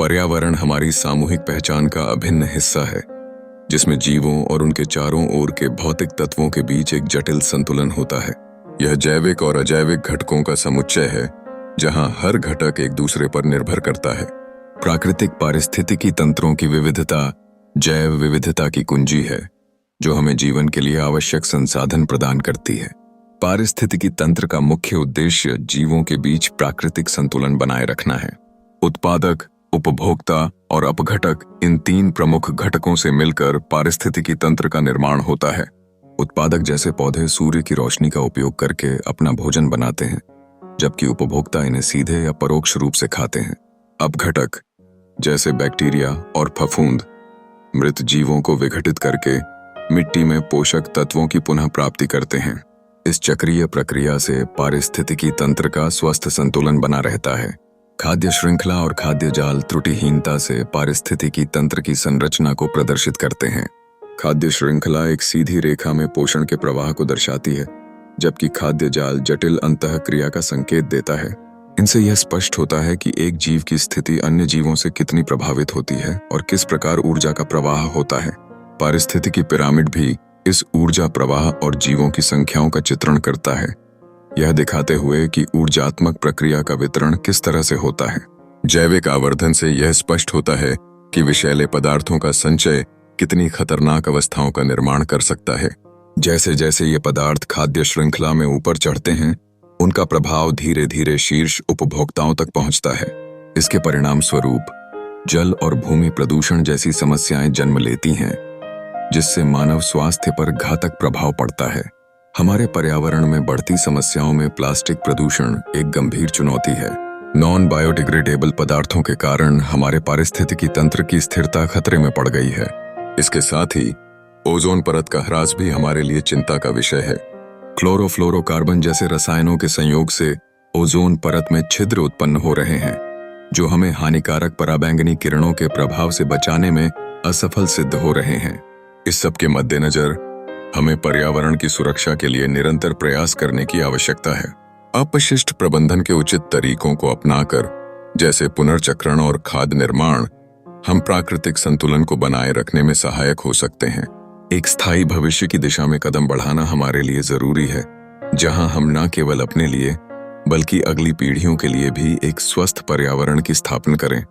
पर्यावरण हमारी सामूहिक पहचान का अभिन्न हिस्सा है, जिसमें जीवों और उनके चारों ओर के भौतिक तत्वों के बीच एक जटिल संतुलन होता है। यह जैविक और अजैविक घटकों का समुच्चय है, जहां हर घटक एक दूसरे पर निर्भर करता है। प्राकृतिक पारिस्थितिकी तंत्रों की विविधता जैव विविधता की कुंजी है, जो हमें जीवन के लिए आवश्यक संसाधन प्रदान करती है। पारिस्थितिकी तंत्र का मुख्य उद्देश्य जीवों के बीच प्राकृतिक संतुलन बनाए रखना है। उत्पादक, उपभोक्ता और अपघटक, इन तीन प्रमुख घटकों से मिलकर पारिस्थितिकी तंत्र का निर्माण होता है। उत्पादक जैसे पौधे सूर्य की रोशनी का उपयोग करके अपना भोजन बनाते हैं, जबकि उपभोक्ता इन्हें सीधे या परोक्ष रूप से खाते हैं। अपघटक जैसे बैक्टीरिया और फफूंद मृत जीवों को विघटित करके मिट्टी में पोषक तत्वों की पुनः प्राप्ति करते हैं। इस चक्रीय प्रक्रिया से पारिस्थितिकी तंत्र का स्वस्थ संतुलन बना रहता है। खाद्य श्रृंखला और खाद्य जाल त्रुटिहीनता से पारिस्थितिकी तंत्र की संरचना को प्रदर्शित करते हैं। खाद्य श्रृंखला एक सीधी रेखा में पोषण के प्रवाह को दर्शाती है, जबकि खाद्य जाल जटिल अंतःक्रिया का संकेत देता है। इनसे यह स्पष्ट होता है कि एक जीव की स्थिति अन्य जीवों से कितनी प्रभावित होती है और किस प्रकार ऊर्जा का प्रवाह होता है। पारिस्थितिकी पिरामिड भी इस ऊर्जा प्रवाह और जीवों की संख्याओं का चित्रण करता है, यह दिखाते हुए कि ऊर्जात्मक प्रक्रिया का वितरण किस तरह से होता है। जैविक आवर्धन से यह स्पष्ट होता है कि विषैले पदार्थों का संचय कितनी खतरनाक अवस्थाओं का निर्माण कर सकता है। जैसे जैसे ये पदार्थ खाद्य श्रृंखला में ऊपर चढ़ते हैं, उनका प्रभाव धीरे धीरे शीर्ष उपभोक्ताओं तक पहुंचता है। इसके परिणाम स्वरूप जल और भूमि प्रदूषण जैसी समस्याएं जन्म लेती हैं, जिससे मानव स्वास्थ्य पर घातक प्रभाव पड़ता है। हमारे पर्यावरण में बढ़ती समस्याओं में प्लास्टिक प्रदूषण एक गंभीर चुनौती है। नॉन बायोडिग्रेडेबल पदार्थों के कारण हमारे पारिस्थितिकी तंत्र की स्थिरता खतरे में पड़ गई है। इसके साथ ही ओजोन परत का ह्रास भी हमारे लिए चिंता का विषय है। क्लोरोफ्लोरोकार्बन जैसे रसायनों के संयोग से ओजोन परत में छिद्र उत्पन्न हो रहे हैं, जो हमें हानिकारक पराबैंगनी किरणों के प्रभाव से बचाने में असफल सिद्ध हो रहे हैं। इस सब के मद्देनजर हमें पर्यावरण की सुरक्षा के लिए निरंतर प्रयास करने की आवश्यकता है। अपशिष्ट प्रबंधन के उचित तरीकों को अपनाकर, जैसे पुनर्चक्रण और खाद निर्माण, हम प्राकृतिक संतुलन को बनाए रखने में सहायक हो सकते हैं। एक स्थायी भविष्य की दिशा में कदम बढ़ाना हमारे लिए जरूरी है, जहां हम न केवल अपने लिए बल्कि अगली पीढ़ियों के लिए भी एक स्वस्थ पर्यावरण की स्थापना करें।